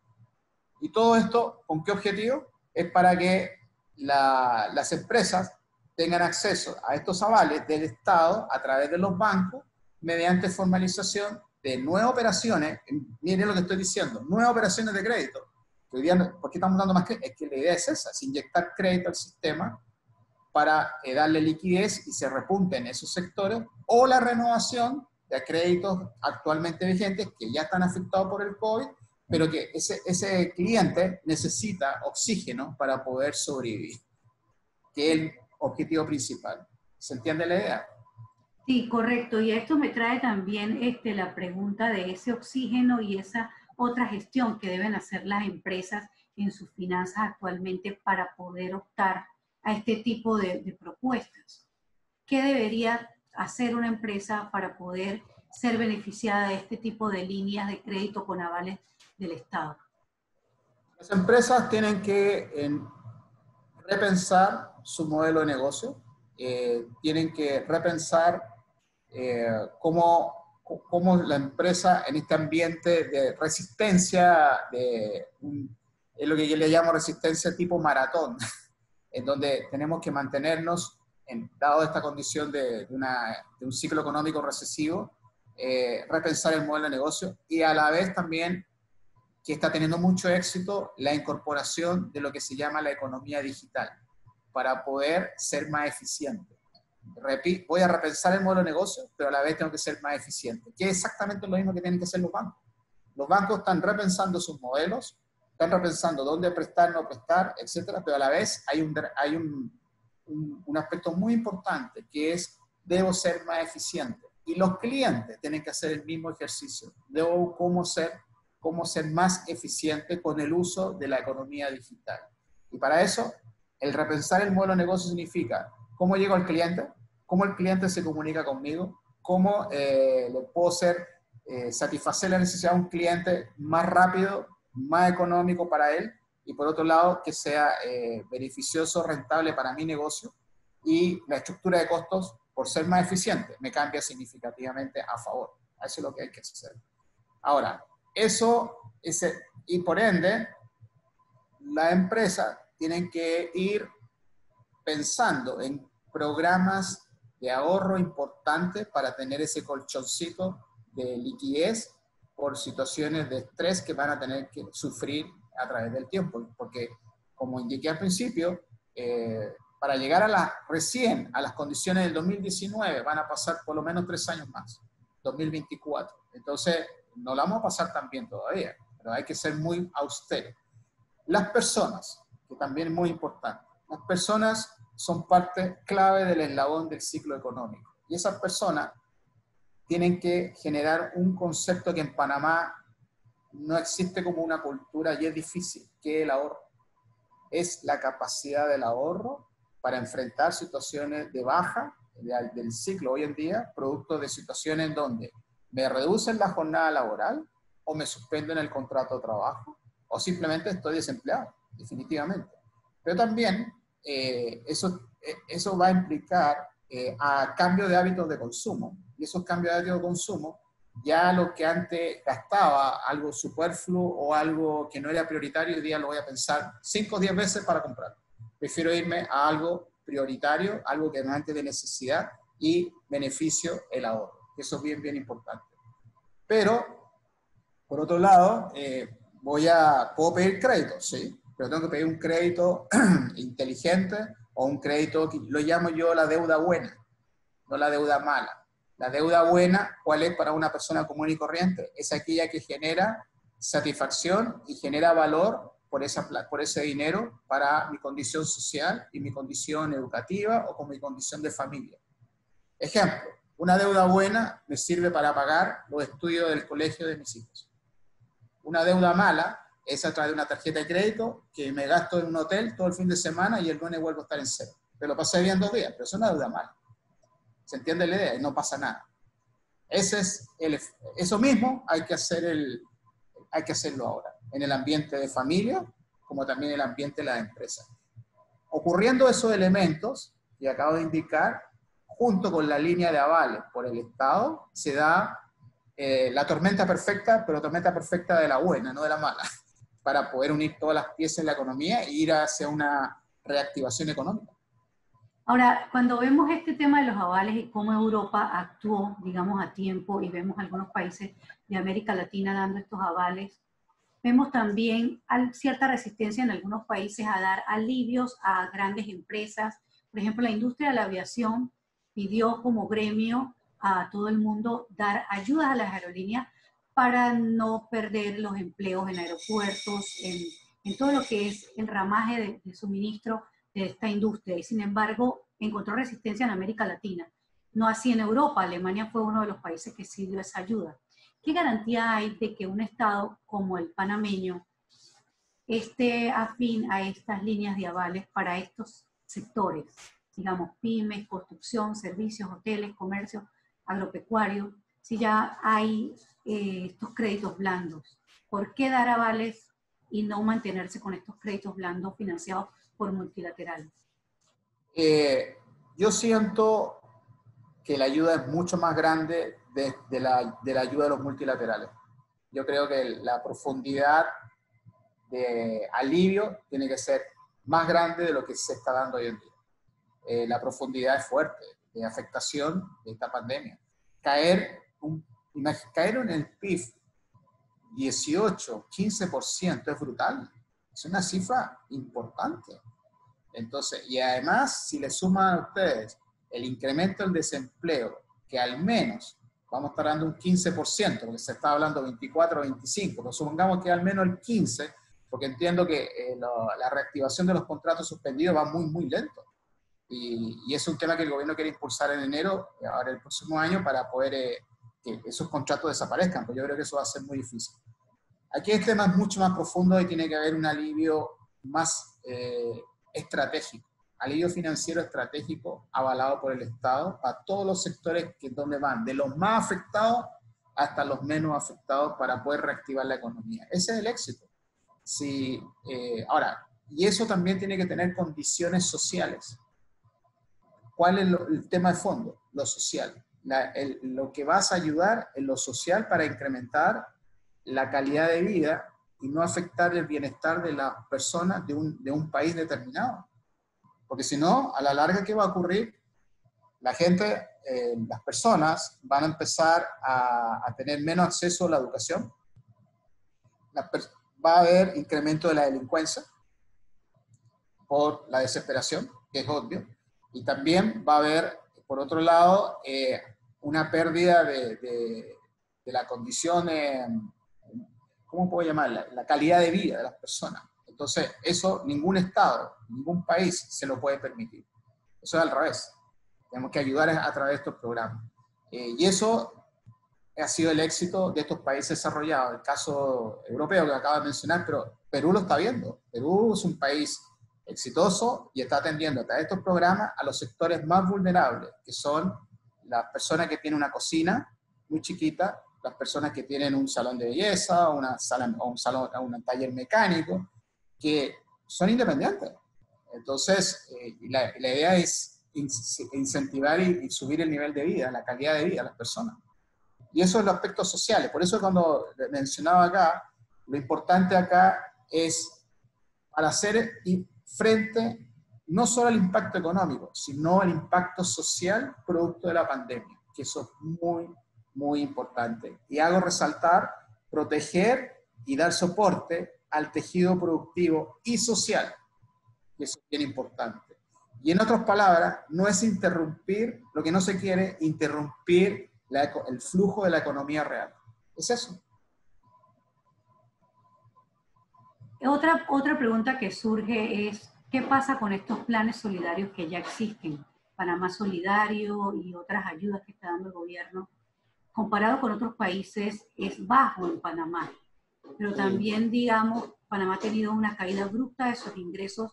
Y todo esto, ¿con qué objetivo? Es para que las empresas tengan acceso a estos avales del Estado a través de los bancos mediante formalización de nuevas operaciones. Miren lo que estoy diciendo, nuevas operaciones de crédito. Hoy día, ¿por qué estamos dando más crédito? Es que la idea es esa, es inyectar crédito al sistema para darle liquidez y se repunte en esos sectores, o la renovación de créditos actualmente vigentes que ya están afectados por el COVID, pero que ese cliente necesita oxígeno para poder sobrevivir, que es el objetivo principal. ¿Se entiende la idea? Sí, correcto. Y esto me trae también la pregunta de ese oxígeno y esa otra gestión que deben hacer las empresas en sus finanzas actualmente para poder optar a este tipo de propuestas. ¿Qué debería hacer una empresa para poder ser beneficiada de este tipo de líneas de crédito con avales del Estado? Las empresas tienen que repensar su modelo de negocio, tienen que repensar cómo la empresa en este ambiente de resistencia, es lo que yo le llamo resistencia tipo maratón, en donde tenemos que mantenernos, dado esta condición de un ciclo económico recesivo, repensar el modelo de negocio y a la vez también que está teniendo mucho éxito la incorporación de lo que se llama la economía digital para poder ser más eficiente. Voy a repensar el modelo de negocio, pero a la vez tengo que ser más eficiente, que es exactamente lo mismo que tienen que hacer los bancos. Los bancos están repensando sus modelos, están repensando dónde prestar, no prestar, etcétera, pero a la vez hay un aspecto muy importante que es, debo ser más eficiente. Y los clientes tienen que hacer el mismo ejercicio. Debo cómo ser más eficiente con el uso de la economía digital. Y para eso, el repensar el modelo de negocio significa cómo llego al cliente, cómo el cliente se comunica conmigo, cómo le puedo satisfacer la necesidad de un cliente más rápido, más económico para él, y por otro lado, que sea beneficioso, rentable para mi negocio, y la estructura de costos, por ser más eficiente, me cambia significativamente a favor. Eso es lo que hay que hacer. Ahora, y por ende, la empresa tienen que ir pensando en programas de ahorro importantes para tener ese colchoncito de liquidez por situaciones de estrés que van a tener que sufrir a través del tiempo. Porque, como indiqué al principio, para llegar recién a las condiciones del 2019 van a pasar por lo menos 3 años más, 2024. Entonces, no la vamos a pasar tan bien todavía, pero hay que ser muy austeros. Las personas, que también es muy importante, las personas son parte clave del eslabón del ciclo económico. Y esas personas tienen que generar un concepto que en Panamá no existe como una cultura y es difícil, que es el ahorro. Es la capacidad del ahorro para enfrentar situaciones de baja del ciclo hoy en día, producto de situaciones donde me reducen la jornada laboral o me suspenden el contrato de trabajo o simplemente estoy desempleado, definitivamente. Pero también eso va a implicar a cambio de hábitos de consumo. Y esos cambios de hábitos de consumo, ya lo que antes gastaba, algo superfluo o algo que no era prioritario, hoy día lo voy a pensar 5 o 10 veces para comprar. Prefiero irme a algo prioritario, algo que realmente de necesidad y beneficio el ahorro. Eso es bien, bien importante. Pero, por otro lado, puedo pedir crédito, sí, pero tengo que pedir un crédito inteligente o un crédito que lo llamo yo la deuda buena, no la deuda mala. La deuda buena, ¿cuál es para una persona común y corriente? Es aquella que genera satisfacción y genera valor por ese dinero para mi condición social y mi condición educativa o con mi condición de familia. Ejemplo, una deuda buena me sirve para pagar los estudios del colegio de mis hijos. Una deuda mala es a través de una tarjeta de crédito que me gasto en un hotel todo el fin de semana y el lunes vuelvo a estar en cero. Pero lo pasé bien 2 días, pero es una deuda mala. ¿Se entiende la idea? Y no pasa nada. Eso mismo hay que hacerlo ahora. En el ambiente de familia, como también el ambiente de las empresas. Ocurriendo esos elementos que acabo de indicar, junto con la línea de avales por el Estado, se da la tormenta perfecta, pero tormenta perfecta de la buena, no de la mala, para poder unir todas las piezas de la economía e ir hacia una reactivación económica. Ahora, cuando vemos este tema de los avales y cómo Europa actuó, digamos, a tiempo, y vemos algunos países de América Latina dando estos avales, vemos también cierta resistencia en algunos países a dar alivios a grandes empresas. Por ejemplo, la industria de la aviación pidió como gremio a todo el mundo dar ayudas a las aerolíneas para no perder los empleos en aeropuertos, en todo lo que es el ramaje de suministro de esta industria. Y sin embargo, encontró resistencia en América Latina. No así en Europa. Alemania fue uno de los países que sí dio esa ayuda. ¿Qué garantía hay de que un Estado como el panameño esté afín a estas líneas de avales para estos sectores? Digamos, pymes, construcción, servicios, hoteles, comercio, agropecuario, si ya hay estos créditos blandos. ¿Por qué dar avales y no mantenerse con estos créditos blandos financiados por multilaterales? Yo siento que la ayuda es mucho más grande de la ayuda de los multilaterales. Yo creo que la profundidad de alivio tiene que ser más grande de lo que se está dando hoy en día. La profundidad es fuerte, de afectación de esta pandemia. Caer en el PIB 18, 15% es brutal. Es una cifra importante. Entonces, y además, si le suman a ustedes el incremento del desempleo, que al menos vamos a estar dando un 15%, porque se está hablando 24 o 25, pero supongamos que al menos el 15%, porque entiendo que la reactivación de los contratos suspendidos va muy, muy lento. Y es un tema que el gobierno quiere impulsar en enero, ahora el próximo año, para poder que esos contratos desaparezcan, porque yo creo que eso va a ser muy difícil. Aquí el tema es mucho más profundo y tiene que haber un alivio más estratégico, alivio financiero estratégico avalado por el Estado a todos los sectores que donde van, de los más afectados hasta los menos afectados para poder reactivar la economía. Ese es el éxito. Sí, ahora, y eso también tiene que tener condiciones sociales. ¿Cuál es el tema de fondo? Lo social. Lo que vas a ayudar en lo social para incrementar la calidad de vida y no afectar el bienestar de las personas de un país determinado. Porque si no, a la larga, ¿qué va a ocurrir? La gente, las personas van a empezar a tener menos acceso a la educación. Va a haber incremento de la delincuencia por la desesperación, que es obvio. Y también va a haber, por otro lado, una pérdida de la condición, ¿cómo puedo llamarla? La calidad de vida de las personas. Entonces, eso ningún Estado, ningún país se lo puede permitir. Eso es al revés. Tenemos que ayudar a través de estos programas. Y eso ha sido el éxito de estos países desarrollados. El caso europeo que acabo de mencionar, pero Perú lo está viendo. Perú es un país exitoso y está atendiendo a través de estos programas a los sectores más vulnerables, que son las personas que tienen una cocina muy chiquita, las personas que tienen un salón de belleza, un taller mecánico, que son independientes. Entonces, la idea es incentivar y subir el nivel de vida, la calidad de vida de las personas. Y eso es los aspectos sociales. Por eso cuando mencionaba acá, lo importante acá es para hacer frente no solo al impacto económico, sino al impacto social producto de la pandemia, que eso es muy, muy importante. Y hago resaltar, proteger y dar soporte al tejido productivo y social, que eso es bien importante. Y en otras palabras, no es interrumpir, lo que no se quiere, interrumpir el flujo de la economía real. Es eso. Otra pregunta que surge es, ¿qué pasa con estos planes solidarios que ya existen? Panamá Solidario y otras ayudas que está dando el gobierno. Comparado con otros países, es bajo en Panamá. Pero también, digamos, Panamá ha tenido una caída abrupta de sus ingresos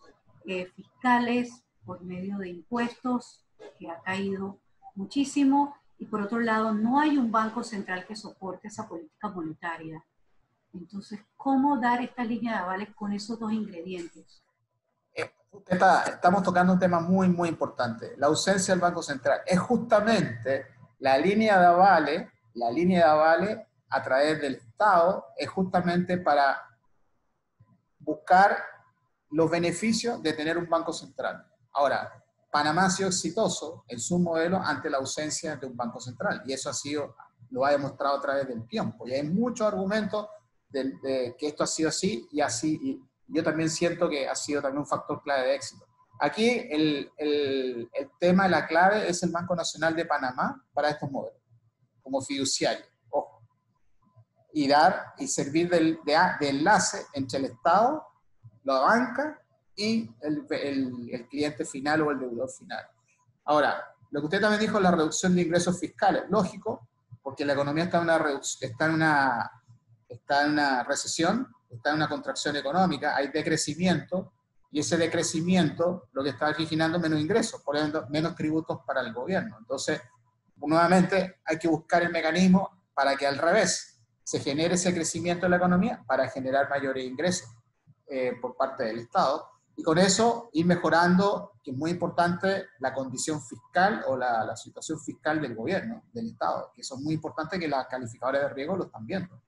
fiscales por medio de impuestos, que ha caído muchísimo. Y por otro lado, no hay un banco central que soporte esa política monetaria. Entonces, ¿cómo dar esta línea de avales con esos dos ingredientes? Estamos tocando un tema muy, muy importante. La ausencia del Banco Central. Es justamente la línea de avales a través del Estado, es justamente para buscar los beneficios de tener un Banco Central. Ahora, Panamá ha sido exitoso en su modelo ante la ausencia de un Banco Central, y eso lo ha demostrado a través del tiempo. Y hay muchos argumentos de que esto ha sido así, y yo también siento que ha sido también un factor clave de éxito. Aquí el tema, la clave es el Banco Nacional de Panamá para estos modelos, como fiduciario, ojo, y servir de enlace entre el Estado, la banca y el cliente final o el deudor final. Ahora, lo que usted también dijo, la reducción de ingresos fiscales, lógico, porque la economía está en una recesión, está en una contracción económica, hay decrecimiento, y ese decrecimiento lo que está originando menos ingresos, por ejemplo, menos tributos para el gobierno. Entonces, nuevamente hay que buscar el mecanismo para que al revés se genere ese crecimiento en la economía para generar mayores ingresos por parte del Estado, y con eso ir mejorando, que es muy importante, la condición fiscal o la situación fiscal del gobierno, del Estado, que eso es muy importante, que las calificadoras de riesgo lo están viendo.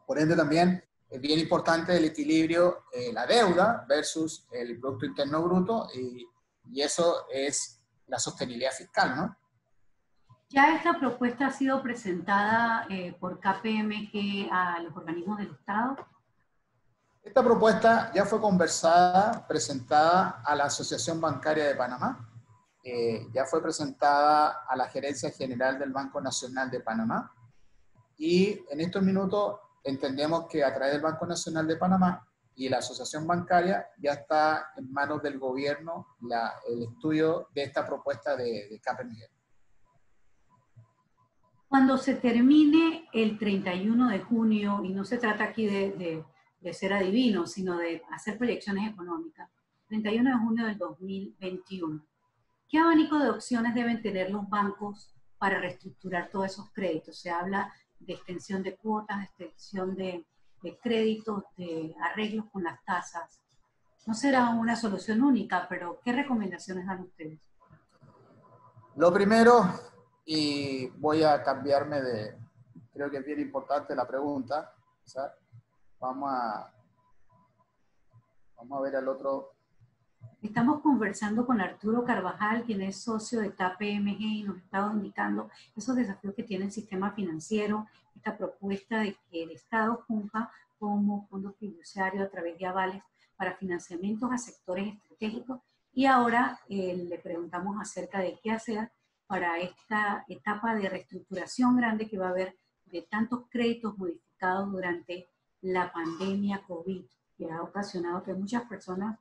Por ende también es bien importante el equilibrio, la deuda versus el Producto Interno Bruto, y eso es la sostenibilidad fiscal, ¿no? Ya esta propuesta ha sido presentada por KPMG a los organismos del Estado. Esta propuesta ya fue conversada, presentada a la Asociación Bancaria de Panamá, ya fue presentada a la Gerencia General del Banco Nacional de Panamá, y en estos minutos entendemos que a través del Banco Nacional de Panamá y la Asociación Bancaria ya está en manos del gobierno el estudio de esta propuesta de KPMG. Cuando se termine el 31 de junio, y no se trata aquí de ser adivino, sino de hacer proyecciones económicas, 31 de junio del 2021, ¿qué abanico de opciones deben tener los bancos para reestructurar todos esos créditos? Se habla de extensión de cuotas, de extensión de créditos, de arreglos con las tasas. No será una solución única, pero ¿qué recomendaciones dan ustedes? Lo primero, y voy a cambiarme creo que es bien importante la pregunta, ¿sabes? Vamos a ver al otro. Estamos conversando con Arturo Carvajal, quien es socio de KPMG, y nos está indicando esos desafíos que tiene el sistema financiero, esta propuesta de que el Estado funja como fondo fiduciario a través de avales para financiamientos a sectores estratégicos. Y ahora le preguntamos acerca de qué hacer para esta etapa de reestructuración grande que va a haber de tantos créditos modificados durante la pandemia COVID, que ha ocasionado que muchas personas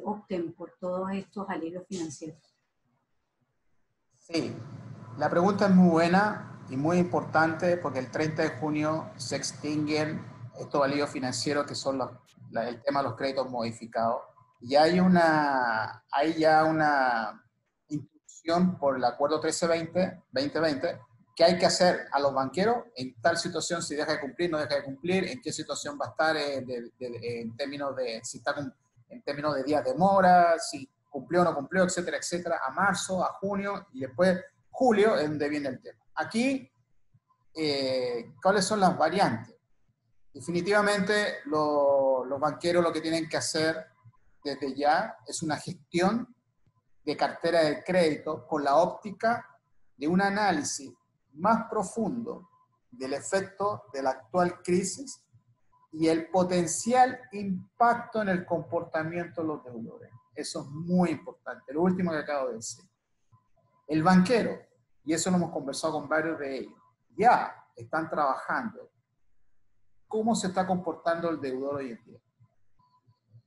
opten por todos estos alivios financieros. Sí, la pregunta es muy buena y muy importante, porque el 30 de junio se extinguen estos alivios financieros que son el tema de los créditos modificados. Y hay ya una instrucción por el Acuerdo 1320 que hay que hacer a los banqueros en tal situación, si deja de cumplir, no deja de cumplir, en qué situación va a estar en términos de si está en términos de días de mora, si cumplió o no cumplió, etcétera, etcétera, a marzo, a junio, y después julio es donde viene el tema. Aquí, ¿cuáles son las variantes? Definitivamente los banqueros lo que tienen que hacer desde ya es una gestión de cartera de crédito con la óptica de un análisis más profundo del efecto de la actual crisis y el potencial impacto en el comportamiento de los deudores. Eso es muy importante. Lo último que acabo de decir. El banquero, y eso lo hemos conversado con varios de ellos, ya están trabajando cómo se está comportando el deudor hoy en día.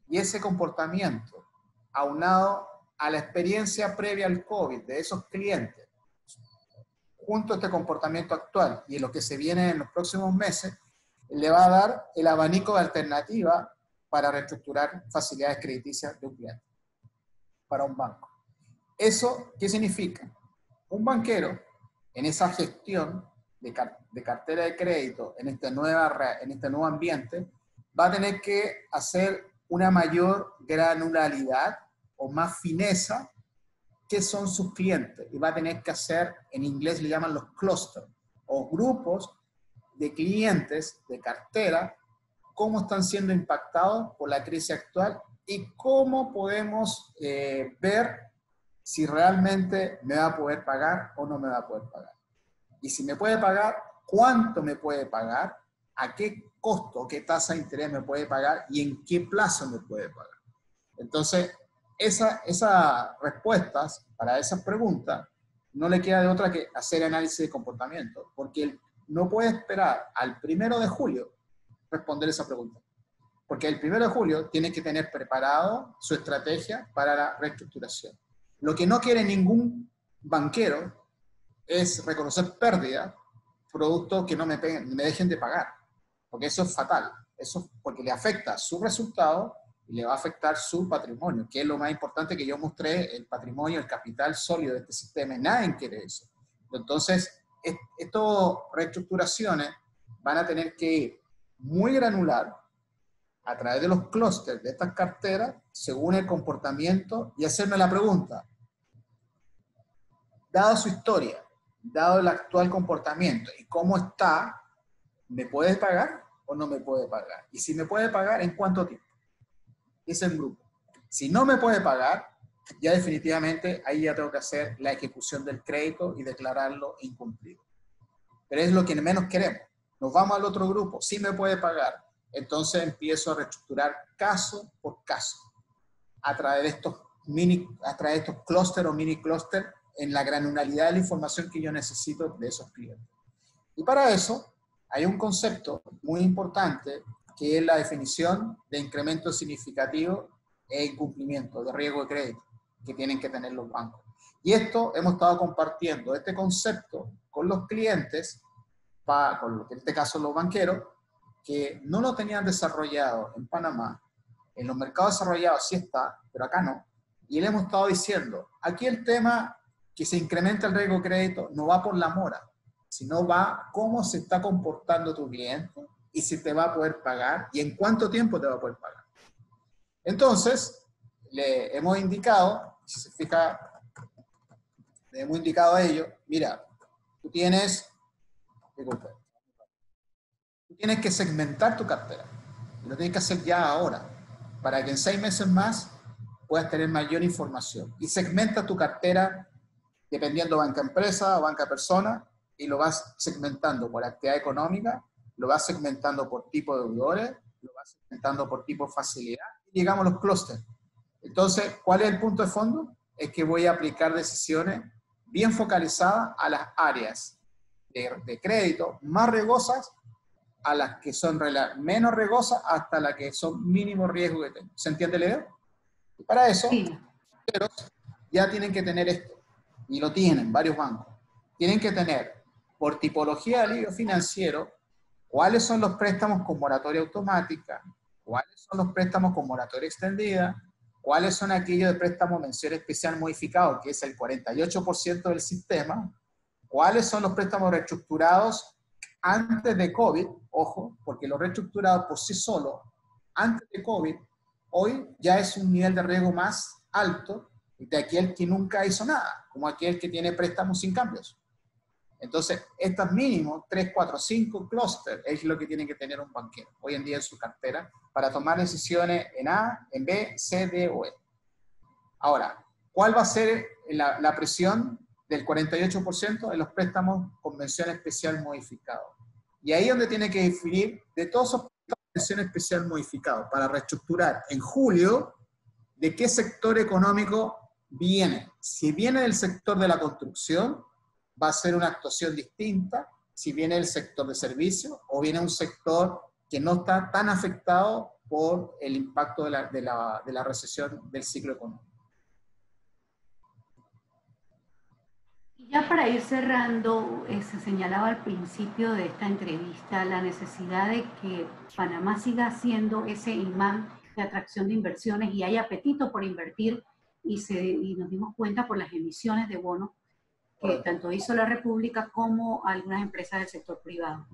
Y ese comportamiento, aunado a la experiencia previa al COVID de esos clientes, junto a este comportamiento actual y en lo que se viene en los próximos meses, le va a dar el abanico de alternativa para reestructurar facilidades crediticias de un cliente, para un banco. ¿Eso qué significa? Un banquero, en esa gestión, de cartera de crédito en este nuevo ambiente, va a tener que hacer una mayor granularidad o más fineza qué son sus clientes, y va a tener que hacer, en inglés le llaman los clusters, o grupos de clientes de cartera, cómo están siendo impactados por la crisis actual y cómo podemos ver si realmente me va a poder pagar o no me va a poder pagar. Y si me puede pagar, ¿cuánto me puede pagar? ¿A qué costo, qué tasa de interés me puede pagar? ¿Y en qué plazo me puede pagar? Entonces, esas respuestas para esas preguntas no le queda de otra que hacer análisis de comportamiento, porque él no puede esperar al 1 de julio responder esa pregunta, porque el 1 de julio tiene que tener preparado su estrategia para la reestructuración. Lo que no quiere ningún banquero es reconocer pérdida producto que no me dejen de pagar, porque eso es fatal, eso porque le afecta su resultado y le va a afectar su patrimonio, que es lo más importante que yo mostré, el patrimonio, el capital sólido de este sistema. Nadie quiere eso. Entonces, estas reestructuraciones van a tener que ir muy granular a través de los clústeres de estas carteras, según el comportamiento, y hacerme la pregunta, dado su historia, dado el actual comportamiento y cómo está, ¿me puede pagar o no me puede pagar? Y si me puede pagar, ¿en cuánto tiempo? Es el grupo. Si no me puede pagar, ya definitivamente ahí ya tengo que hacer la ejecución del crédito y declararlo incumplido. Pero es lo que menos queremos. Nos vamos al otro grupo, si me puede pagar, entonces empiezo a reestructurar caso por caso a través de estos clústeres o mini clústeres en la granularidad de la información que yo necesito de esos clientes. Y para eso hay un concepto muy importante que es la definición de incremento significativo e incumplimiento de riesgo de crédito que tienen que tener los bancos. Y esto hemos estado compartiendo este concepto con los clientes, en este caso los banqueros, que no lo tenían desarrollado en Panamá. En los mercados desarrollados sí está, pero acá no. Y le hemos estado diciendo, aquí el tema que se incrementa el riesgo de crédito no va por la mora, sino va cómo se está comportando tu cliente y si te va a poder pagar y en cuánto tiempo te va a poder pagar. Entonces, le hemos indicado, si se fija, le hemos indicado a ellos, mira, tú tienes que segmentar tu cartera. Y lo tienes que hacer ya ahora, para que en 6 meses más puedas tener mayor información. Y segmenta tu cartera dependiendo banca empresa o banca persona, y lo vas segmentando por actividad económica, lo vas segmentando por tipo de deudores, lo vas segmentando por tipo de facilidad, y llegamos a los clústeres. Entonces, ¿cuál es el punto de fondo? Es que voy a aplicar decisiones bien focalizadas a las áreas de crédito más riesgosas, a las que son menos riesgosas, hasta las que son mínimo riesgo que tengo. ¿Se entiende la idea? Y para eso, Sí. ya tienen que tener esto, y lo tienen varios bancos. Tienen que tener, por tipología de alivio financiero, cuáles son los préstamos con moratoria automática, cuáles son los préstamos con moratoria extendida, cuáles son aquellos de préstamo mención especial modificado, que es el 48% del sistema, cuáles son los préstamos reestructurados antes de COVID, ojo, porque los reestructurados por sí solos, antes de COVID, hoy ya es un nivel de riesgo más alto de aquel que nunca hizo nada, como aquel que tiene préstamos sin cambios. Entonces, estos mínimos, 3, 4, 5 clústeres, es lo que tiene que tener un banquero hoy en día en su cartera para tomar decisiones en A, en B, C, D o E. Ahora, ¿cuál va a ser la presión del 48% de los préstamos con mención especial modificado? Y ahí es donde tiene que definir de todos esos préstamos con mención especial modificado para reestructurar en julio de qué sector económico viene. Si viene del sector de la construcción, va a ser una actuación distinta. Si viene del sector de servicios o viene un sector que no está tan afectado por el impacto de la recesión del ciclo económico. Y ya para ir cerrando, se señalaba al principio de esta entrevista la necesidad de que Panamá siga siendo ese imán de atracción de inversiones y hay apetito por invertir y nos dimos cuenta por las emisiones de bonos. que tanto hizo la República como algunas empresas del sector privado.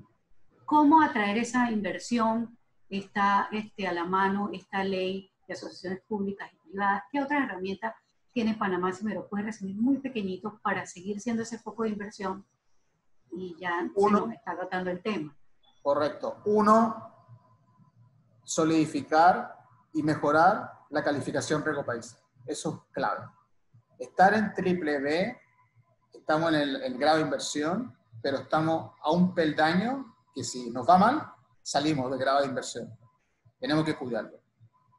¿Cómo atraer esa inversión? Está a la mano esta ley de asociaciones públicas y privadas. ¿Qué otras herramientas tiene Panamá, si me lo puedes resumir muy pequeñito, para seguir siendo ese foco de inversión? Y ya se nos está agotando el tema. Correcto. Uno, solidificar y mejorar la calificación Riesgo País. Eso es clave. Estar en triple B, estamos en el grado de inversión, pero estamos a un peldaño que si nos va mal, salimos del grado de inversión. Tenemos que cuidarlo.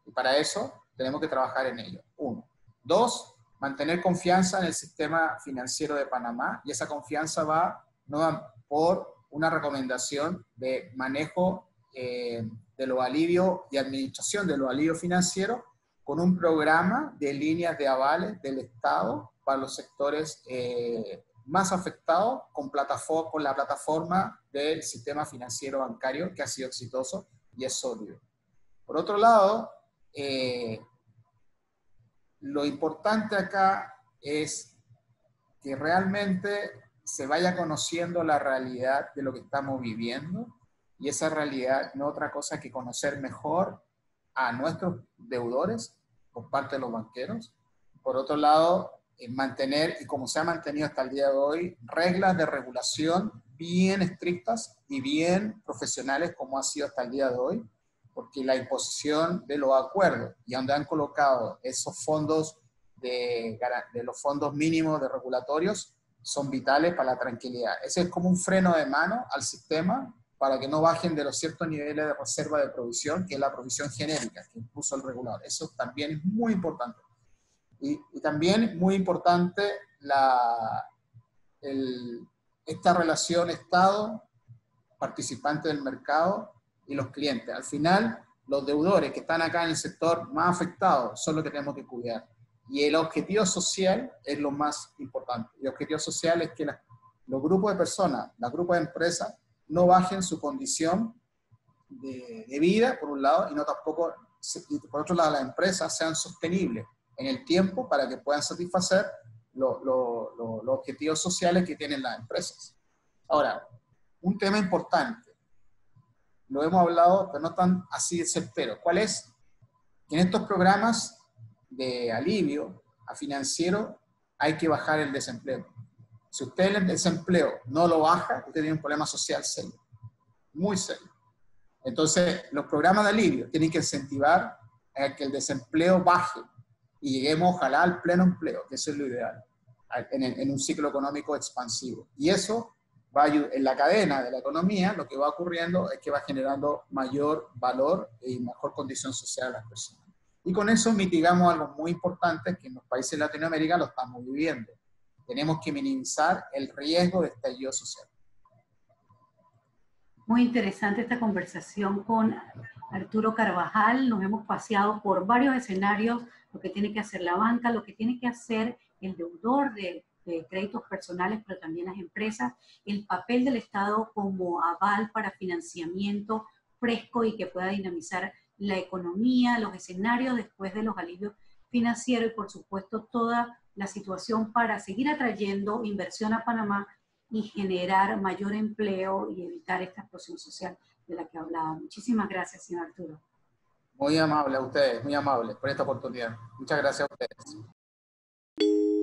Y para eso tenemos que trabajar en ello. Uno. Dos, mantener confianza en el sistema financiero de Panamá, y esa confianza va no por una recomendación de manejo de los alivios y administración de los alivios financieros con un programa de líneas de avales del Estado para los sectores más afectados con la plataforma del sistema financiero bancario que ha sido exitoso y es sólido. Por otro lado, lo importante acá es que realmente se vaya conociendo la realidad de lo que estamos viviendo, y esa realidad no otra cosa que conocer mejor a nuestros deudores por parte de los banqueros. Por otro lado, mantener, y como se ha mantenido hasta el día de hoy, reglas de regulación bien estrictas y bien profesionales como ha sido hasta el día de hoy, porque la imposición de los acuerdos y donde han colocado esos fondos de los fondos mínimos de regulatorios son vitales para la tranquilidad. Ese es como un freno de mano al sistema para que no bajen de los ciertos niveles de reserva de provisión, que es la provisión genérica que impuso el regulador. Eso también es muy importante. Y también muy importante esta relación Estado, participante del mercado y los clientes. Al final, los deudores que están acá en el sector más afectado son los que tenemos que cuidar. Y el objetivo social es lo más importante. El objetivo social es que los grupos de personas, los grupos de empresas, no bajen su condición de vida, por un lado, y no tampoco, y por otro lado, las empresas sean sostenibles en el tiempo para que puedan satisfacer los objetivos sociales que tienen las empresas. Ahora, un tema importante, lo hemos hablado, pero no tan así de certero. ¿Cuál es? Que en estos programas de alivio a financiero hay que bajar el desempleo. Si usted el desempleo no lo baja, usted tiene un problema social serio, muy serio. Entonces, los programas de alivio tienen que incentivar a que el desempleo baje y lleguemos, ojalá, al pleno empleo, que eso es lo ideal, en un ciclo económico expansivo. Y eso va a ayudar, en la cadena de la economía, lo que va ocurriendo es que va generando mayor valor y mejor condición social a las personas. Y con eso mitigamos algo muy importante que en los países de Latinoamérica lo estamos viviendo. Tenemos que minimizar el riesgo de estallido social. Muy interesante esta conversación con Arturo Carvajal. Nos hemos paseado por varios escenarios, lo que tiene que hacer la banca, lo que tiene que hacer el deudor de créditos personales, pero también las empresas, el papel del Estado como aval para financiamiento fresco y que pueda dinamizar la economía, los escenarios después de los alivios financieros y, por supuesto, toda la situación para seguir atrayendo inversión a Panamá y generar mayor empleo y evitar esta explosión social de la que hablaba. Muchísimas gracias, señor Arturo. Muy amable a ustedes, muy amable por esta oportunidad. Muchas gracias a ustedes.